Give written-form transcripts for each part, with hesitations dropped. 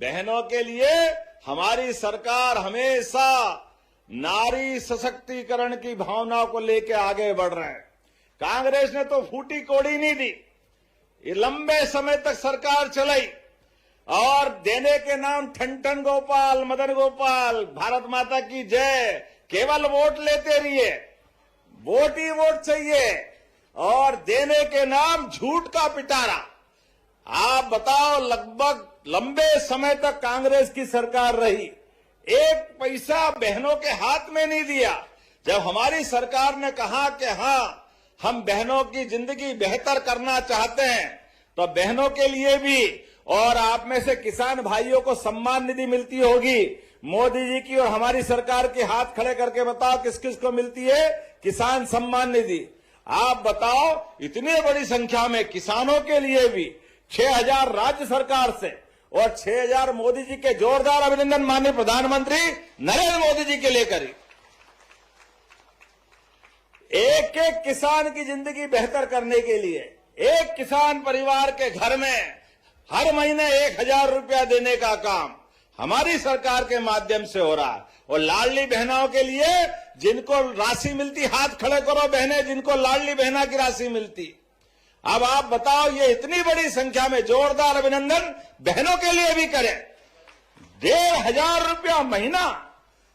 बहनों के लिए हमारी सरकार हमेशा नारी सशक्तिकरण की भावना को लेकर आगे बढ़ रहे हैं। कांग्रेस ने तो फूटी कोड़ी नहीं दी, ये लंबे समय तक सरकार चलाई और देने के नाम ठन गोपाल, मदन गोपाल, भारत माता की जय, केवल वोट लेते रहिए, वोट ही वोट चाहिए और देने के नाम झूठ का पिटारा। आप बताओ, लगभग लंबे समय तक कांग्रेस की सरकार रही, एक पैसा बहनों के हाथ में नहीं दिया। जब हमारी सरकार ने कहा कि हाँ, हम बहनों की जिंदगी बेहतर करना चाहते हैं, तो बहनों के लिए भी, और आप में से किसान भाइयों को सम्मान निधि मिलती होगी, मोदी जी की और हमारी सरकार के हाथ खड़े करके बताओ किस किस को मिलती है किसान सम्मान निधि। आप बताओ, इतनी बड़ी संख्या में किसानों के लिए भी 6,000 राज्य सरकार से और 6,000 मोदी जी के जोरदार अभिनंदन माननीय प्रधानमंत्री नरेंद्र मोदी जी के लेकर ही। एक एक किसान की जिंदगी बेहतर करने के लिए एक किसान परिवार के घर में हर महीने 1,000 रुपया देने का काम हमारी सरकार के माध्यम से हो रहा है। और लाडली बहनों के लिए जिनको राशि मिलती, हाथ खड़े करो बहनें जिनको लाडली बहना की राशि मिलती। अब आप बताओ, ये इतनी बड़ी संख्या में जोरदार अभिनंदन बहनों के लिए भी करें। 1,500 रुपया महीना,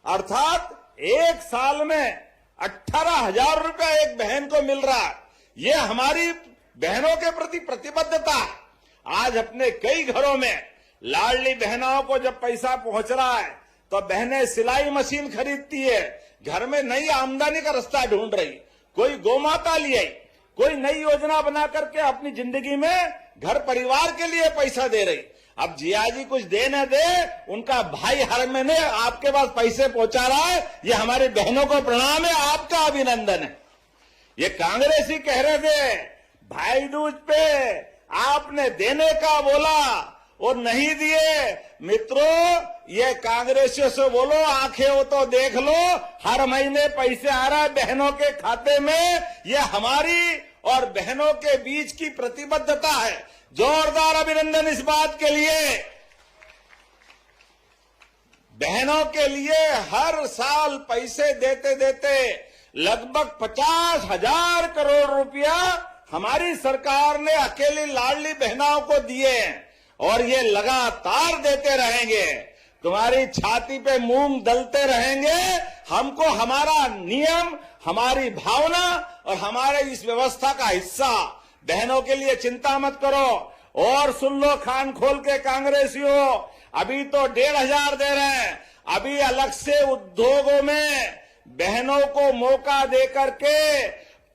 अर्थात एक साल में 18,000 रुपया एक बहन को मिल रहा है। ये हमारी बहनों के प्रति प्रतिबद्धता है। आज अपने कई घरों में लाडली बहनों को जब पैसा पहुंच रहा है तो बहनें सिलाई मशीन खरीदती है, घर में नई आमदनी का रास्ता ढूंढ रही, कोई गोमाता ले आई, कोई नई योजना बना करके अपनी जिंदगी में घर परिवार के लिए पैसा दे रही। अब जियाजी कुछ दे न दे, उनका भाई हर महीने आपके पास पैसे पहुंचा रहा है, ये हमारी बहनों को प्रणाम है, आपका अभिनंदन है। ये कांग्रेसी कह रहे थे भाई दूज पे आपने देने का बोला और नहीं दिए। मित्रों, ये कांग्रेसियों से बोलो, आंखें हो तो देख लो, हर महीने पैसे आ रहा है बहनों के खाते में। ये हमारी और बहनों के बीच की प्रतिबद्धता है। जोरदार अभिनंदन इस बात के लिए। बहनों के लिए हर साल पैसे देते देते लगभग 50,000 करोड़ रुपया हमारी सरकार ने अकेली लाडली बहनों को दिए और ये लगातार देते रहेंगे। तुम्हारी छाती पे मूंग दलते रहेंगे। हमको हमारा नियम, हमारी भावना और हमारे इस व्यवस्था का हिस्सा। बहनों के लिए चिंता मत करो। और सुन लो कान खोल के कांग्रेसियों, अभी तो 1,500 दे रहे हैं, अभी अलग से उद्योगों में बहनों को मौका दे करके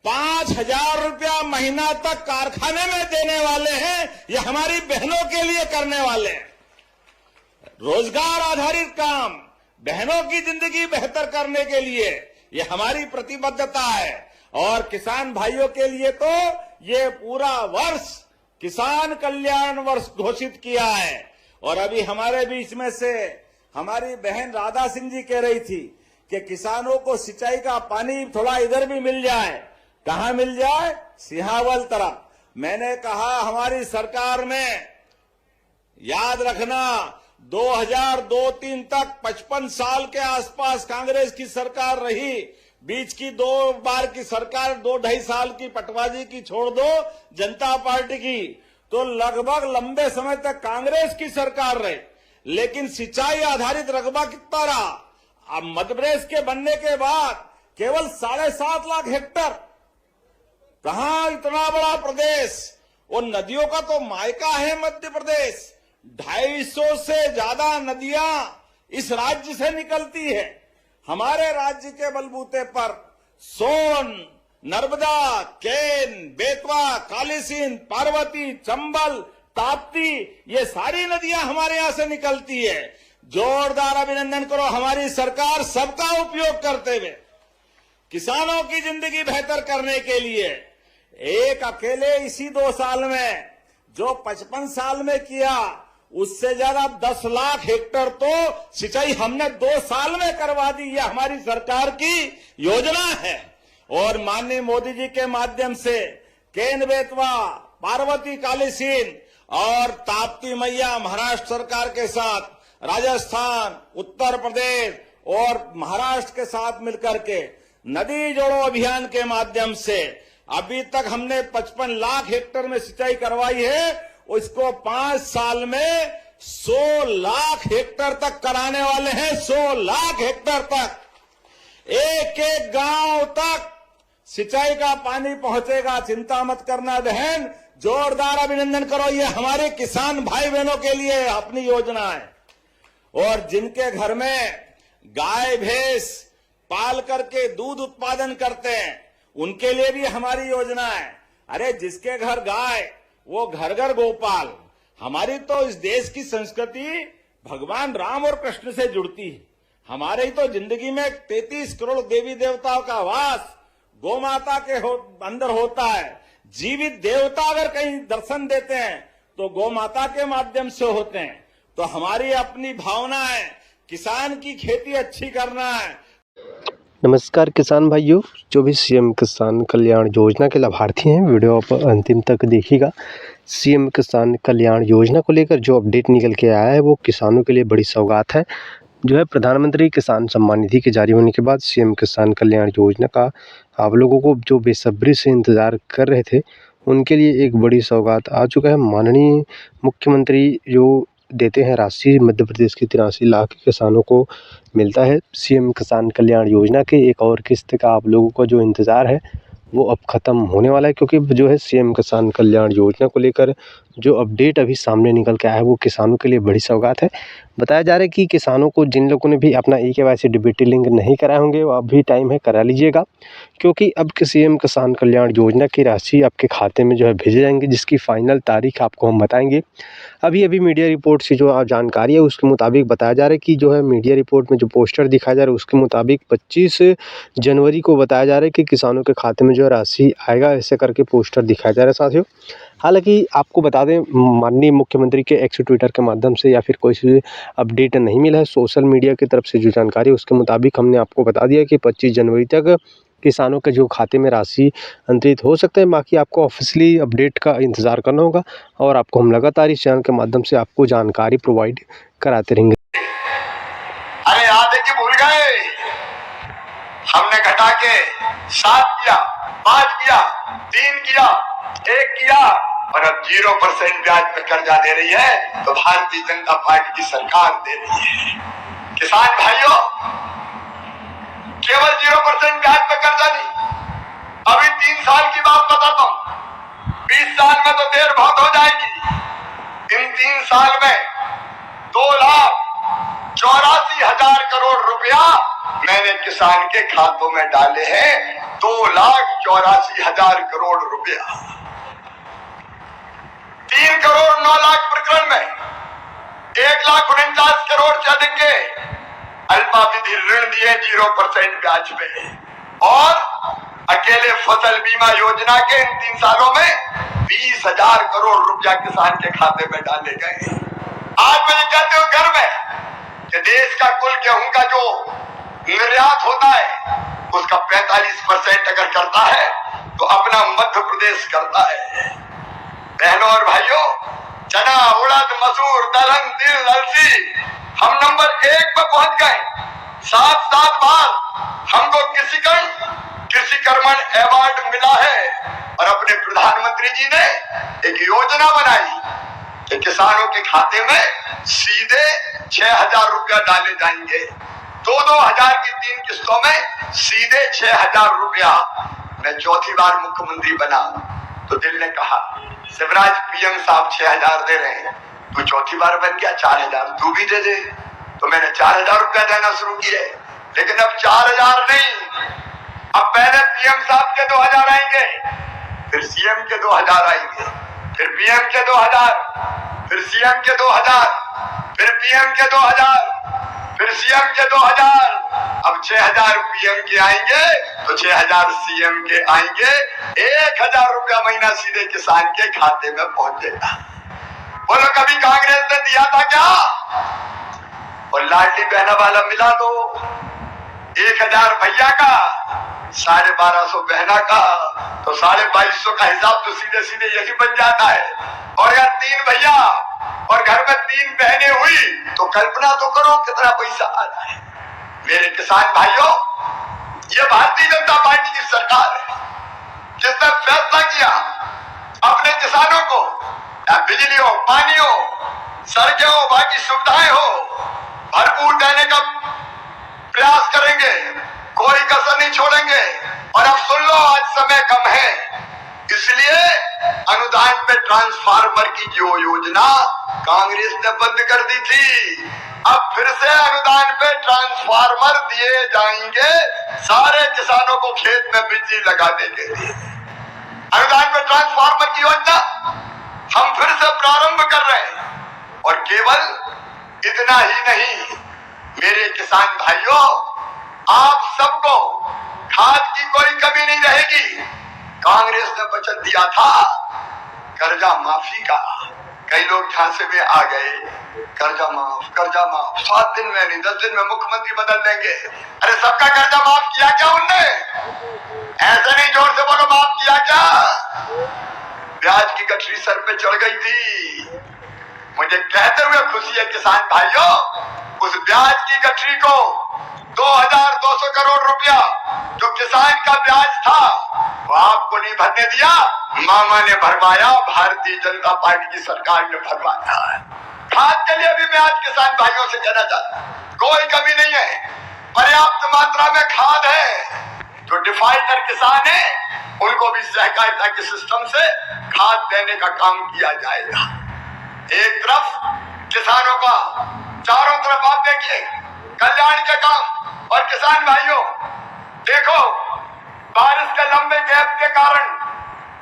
5,000 रुपया महीना तक कारखाने में देने वाले हैं। ये हमारी बहनों के लिए करने वाले हैं। रोजगार आधारित काम, बहनों की जिंदगी बेहतर करने के लिए ये हमारी प्रतिबद्धता है। और किसान भाइयों के लिए तो ये पूरा वर्ष किसान कल्याण वर्ष घोषित किया है। और अभी हमारे बीच में से हमारी बहन राधा सिंह जी कह रही थी कि किसानों को सिंचाई का पानी थोड़ा इधर भी मिल जाए। कहां मिल जाए? सिहावल तरफ। मैंने कहा हमारी सरकार में, याद रखना, 2002-03 तक 55 साल के आसपास कांग्रेस की सरकार रही। बीच की 2 बार की सरकार, 2-2.5 साल की पटवाजी की छोड़ दो, जनता पार्टी की, तो लगभग लंबे समय तक कांग्रेस की सरकार रही। लेकिन सिंचाई आधारित रकबा कितना रहा? अब मध्य प्रदेश के बनने के बाद केवल 7.5 लाख हेक्टर। कहां इतना बड़ा प्रदेश? और नदियों का तो मायका है मध्य प्रदेश। 250 से ज्यादा नदियां इस राज्य से निकलती है। हमारे राज्य के बलबूते पर सोन, नर्मदा, केन, बेतवा, कालीसिंध, पार्वती, चंबल, ताप्ती, ये सारी नदियां हमारे यहां से निकलती है। जोरदार अभिनंदन करो हमारी सरकार सबका उपयोग करते हुए किसानों की जिंदगी बेहतर करने के लिए। एक अकेले इसी 2 साल में जो 55 साल में किया, उससे ज्यादा 10 लाख हेक्टर तो सिंचाई हमने 2 साल में करवा दी। ये हमारी सरकार की योजना है। और माननीय मोदी जी के माध्यम से केन, बेतवा, पार्वती, कालीसिंध और ताप्ती मैया महाराष्ट्र सरकार के साथ, राजस्थान, उत्तर प्रदेश और महाराष्ट्र के साथ मिलकर के नदी जोड़ो अभियान के माध्यम से अभी तक हमने 55 लाख हेक्टेयर में सिंचाई करवाई है। उसको 5 साल में 100 लाख हेक्टेयर तक कराने वाले हैं। 100 लाख हेक्टेयर तक, एक एक गांव तक सिंचाई का पानी पहुंचेगा। चिंता मत करना बहन, जोरदार अभिनंदन करो। ये हमारे किसान भाई बहनों के लिए अपनी योजना है। और जिनके घर में गाय भैंस पाल करके दूध उत्पादन करते हैं, उनके लिए भी हमारी योजना है। अरे जिसके घर गाय, वो घर घर गोपाल। हमारी तो इस देश की संस्कृति भगवान राम और कृष्ण से जुड़ती है। हमारे ही तो जिंदगी में 33 करोड़ देवी देवताओं का वास गौ माता के अंदर होता है। जीवित देवता अगर कहीं दर्शन देते हैं तो गौ माता के माध्यम से होते हैं। तो हमारी अपनी भावना है, किसान की खेती अच्छी करना है। नमस्कार किसान भाइयों, जो भी सीएम किसान कल्याण योजना के लाभार्थी हैं, वीडियो आप अंतिम तक देखिएगा। सीएम किसान कल्याण योजना को लेकर जो अपडेट निकल के आया है वो किसानों के लिए बड़ी सौगात है। जो है प्रधानमंत्री किसान सम्मान निधि के जारी होने के बाद सीएम किसान कल्याण योजना का आप लोगों को जो बेसब्री से इंतज़ार कर रहे थे, उनके लिए एक बड़ी सौगात आ चुका है। माननीय मुख्यमंत्री जो देते हैं राशि, मध्य प्रदेश के 83 लाख किसानों को मिलता है। सीएम किसान कल्याण योजना के एक और किस्त का आप लोगों का जो इंतज़ार है वो अब ख़त्म होने वाला है, क्योंकि जो है सीएम किसान कल्याण योजना को लेकर जो अपडेट अभी सामने निकल के आया है वो किसानों के लिए बड़ी सौगात है। बताया जा रहा है कि किसानों को, जिन लोगों ने भी अपना ई-केवाईसी डीबीटी लिंक नहीं कराए होंगे, वो अब भी टाइम है, करा लीजिएगा, क्योंकि अब सीएम किसान कल्याण योजना की राशि आपके खाते में जो है भेजे जाएंगे, जिसकी फाइनल तारीख आपको हम बताएंगे। अभी मीडिया रिपोर्ट से जो जानकारी है उसके मुताबिक बताया जा रहा है कि जो है मीडिया रिपोर्ट में जो पोस्टर दिखाया जा रहा है उसके मुताबिक 25 जनवरी को बताया जा रहा है कि किसानों के खाते में जो राशि आएगा, ऐसे करके पोस्टर दिखाया जा रहा है साथियों। हालांकि आपको बता दें, माननीय मुख्यमंत्री के एक्स ट्विटर के माध्यम से या फिर कोई सी अपडेट नहीं मिला है। सोशल मीडिया की तरफ से जो जानकारी है उसके मुताबिक हमने आपको बता दिया कि 25 जनवरी तक किसानों के जो खाते में राशि अंतरित हो सकते हैं। बाकी आपको ऑफिशियली अपडेट का इंतज़ार करना होगा और आपको हम लगातार इस चैनल के माध्यम से आपको जानकारी प्रोवाइड कराते रहेंगे। अरे आधे की भूल गए, हमने घटा के 7 किया, 5 किया, 3 किया, 1 किया और अब 0% ब्याज पे कर्जा दे रही है। तो भारतीय जनता पार्टी की सरकार दे रही है। किसान भाइयों, केवल 0% ब्याज पे कर्जा नहीं, अभी 3 साल की बात बताता हूं। 20 साल में तो देर बहुत हो जाएगी। इन 3 साल में 2,84,000 करोड़ रुपया मैंने किसान के खातों में डाले हैं। 2,84,000 करोड़ रुपया। 3 करोड़ 9 लाख प्रकरण में 1,49 करोड़ से अधिक के अल्पावधि ऋण दिए 0% ब्याज पे। और अकेले फसल बीमा योजना के इन 3 सालों में 20,000 करोड़ रुपया किसान के खाते में डाले गए। आज मैं ये कहते हुए गर्व है कि देश का कुल गेहूं का जो निर्यात होता है उसका 45% अगर करता है तो अपना मध्य प्रदेश करता है। बहनों और भाइयों, चना, उड़द, मसूर, दलहन, तिल, अलसी, हम नंबर 1 पर पहुंच गए। 7 बार हमको कृषि कर्मण अवार्ड मिला है। और अपने प्रधानमंत्री जी ने एक योजना बनाई कि किसानों के खाते में सीधे 6,000 रुपया डाले जाएंगे। 2-2 हजार की 3 किस्तों में सीधे 6,000 रुपया। मैं चौथी बार मुख्यमंत्री बना तो दिल ने कहा, शिवराज पीएम साहब 6,000 दे रहे हैं, तू चौथी बार बन गया, 4,000 तू भी दे दे। तो मैंने 4,000 रुपया देना शुरू किए। लेकिन अब 4,000 नहीं, अब पहले पीएम साहब के 2,000 आएंगे, फिर सीएम के 2,000 आएंगे, फिर पीएम के 2,000, फिर सीएम के 2,000, फिर पीएम के 2,000, फिर सीएम के 2,000। अब 6,000 पीएम के आएंगे तो 6,000 सीएम के आएंगे। 1,000 रुपया महीना सीधे किसान के खाते में पहुंचेगा। बोलो, कभी कांग्रेस ने दिया था क्या? और लाडली बहना वाला मिला दो 1,000 भैया का, 1250 बहना का तो 2250 का हिसाब तो सीधे सीधे यही बन जाता है। और अगर 3 भैया और घर में 3 बहनें हुई तो कल्पना तो करो कितना पैसा आ रहा है। मेरे किसान भाइयों, ये भारतीय जनता पार्टी की सरकार है जिसने फैसला किया अपने किसानों को या बिजली हो, पानी हो, सड़कें हो, बाकी सुविधाएं हो, भरपूर देने का प्रयास करेंगे, कोई कसर नहीं छोड़ेंगे। और अब सुन लो, आज समय कम है, इसलिए अनुदान पे ट्रांसफार्मर की जो योजना कांग्रेस ने बंद कर दी थी, अब फिर से अनुदान पे ट्रांसफार्मर दिए जाएंगे सारे किसानों को खेत में बिजली लगाने के लिए। अनुदान पे ट्रांसफार्मर की योजना हम फिर से प्रारंभ कर रहे हैं। और केवल इतना ही नहीं, मेरे किसान भाइयों, आप सबको खाद की कोई कमी नहीं रहेगी। कांग्रेस ने वचन दिया था कर्जा माफी का, कई लोग झांसे में आ गए, कर्जा माफ 7 दिन में नहीं 10 दिन में मुख्यमंत्री बदल देंगे। अरे सबका कर्जा माफ किया क्या उनने? ऐसे नहीं, जोर से बोलो, माफ किया क्या? ब्याज की गठरी सर पे चढ़ गई थी। मुझे कहते हुए खुशी है किसान भाइयों, उस ब्याज की गठरी को 2200 करोड़ रुपया जो किसान का ब्याज था वो आपको नहीं भरने दिया, मामा ने भरवाया, भारतीय जनता पार्टी की सरकार ने भरवाया है। खाद के लिए भी मैं आज किसान भाइयों से कहना चाहता हूं, कोई कमी नहीं है, पर्याप्त मात्रा में खाद है। जो डिफाल्टर किसान है उनको भी सहकारिता के सिस्टम से खाद देने का काम किया जाएगा। एक तरफ किसानों का, चारों तरफ आप देखिए कल्याण के काम। और किसान भाइयों देखो, बारिश के लंबे गैप के कारण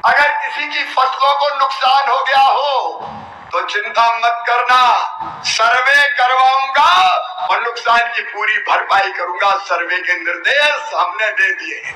अगर किसी की फसलों को नुकसान हो गया हो तो चिंता मत करना, सर्वे करवाऊंगा और नुकसान की पूरी भरपाई करूंगा। सर्वे के निर्देश हमने दे दिए।